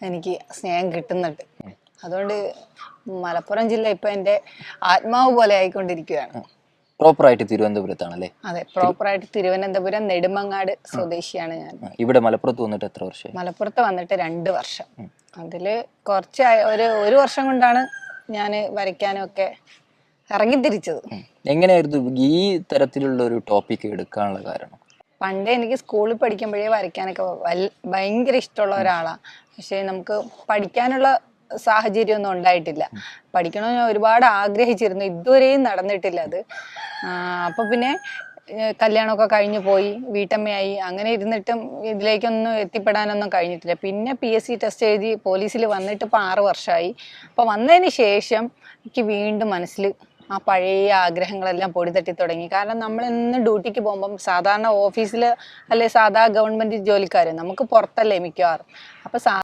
എനിക്ക് സ്നേഹം കിട്ടുന്നുണ്ട്. അതുകൊണ്ട് മലപ്പുറം ജില്ല ഇപ്പൊ എന്റെ ആത്മാവ് പോലെ ആയിക്കൊണ്ടിരിക്കുകയാണ്. പ്രോപ്പറായിട്ട് തിരുവനന്തപുരത്താണല്ലേ? അതെ, പ്രോപ്പറായിട്ട് തിരുവനന്തപുരം നെടുമങ്ങാട് സ്വദേശിയാണ് ഞാൻ. ഇവിടെ മലപ്പുറത്ത് വന്നിട്ട് എത്ര വർഷം? മലപ്പുറത്ത് വന്നിട്ട് 2 വർഷം. അതില് കുറച്ച് ഒരു വർഷം കൊണ്ടാണ് ഞാൻ വരയ്ക്കാനും ഒക്കെ ഇറങ്ങിത്തിരിച്ചത്. എങ്ങനെയായിരുന്നു ഈ തരത്തിലുള്ള ഒരു ടോപ്പിക് എടുക്കാനുള്ള കാരണം? പണ്ടേ എനിക്ക് സ്കൂളിൽ പഠിക്കുമ്പോഴേ വരയ്ക്കാനൊക്കെ ഭയങ്കര ഇഷ്ടമുള്ള ഒരാളാണ്. പക്ഷെ നമുക്ക് പഠിക്കാനുള്ള സാഹചര്യമൊന്നും ഉണ്ടായിട്ടില്ല. പഠിക്കണമെന്ന് ഞാൻ ഒരുപാട് ആഗ്രഹിച്ചിരുന്നു, ഇതുവരെയും നടന്നിട്ടില്ല അത്. അപ്പൊ പിന്നെ കല്യാണമൊക്കെ കഴിഞ്ഞു പോയി, വീട്ടമ്മയായി, അങ്ങനെ ഇരുന്നിട്ടും ഇതിലേക്കൊന്നും എത്തിപ്പെടാനൊന്നും കഴിഞ്ഞിട്ടില്ല. പിന്നെ PSC ടെസ്റ്റ് എഴുതി പോലീസിൽ വന്നിട്ട് ഇപ്പം 6 വർഷമായി. അപ്പം വന്നതിന് ശേഷം എനിക്ക് വീണ്ടും മനസ്സിൽ ആ പഴയ ആഗ്രഹങ്ങളെല്ലാം പൊടി തട്ടി തുടങ്ങി. കാരണം നമ്മൾ ഇന്ന് ഡ്യൂട്ടിക്ക് പോകുമ്പം സാധാരണ ഓഫീസിൽ അല്ലെ സാധാ ഗവൺമെൻറ് ജോലിക്കാർ നമുക്ക് പുറത്തല്ലേ മിക്കവാറും. അപ്പം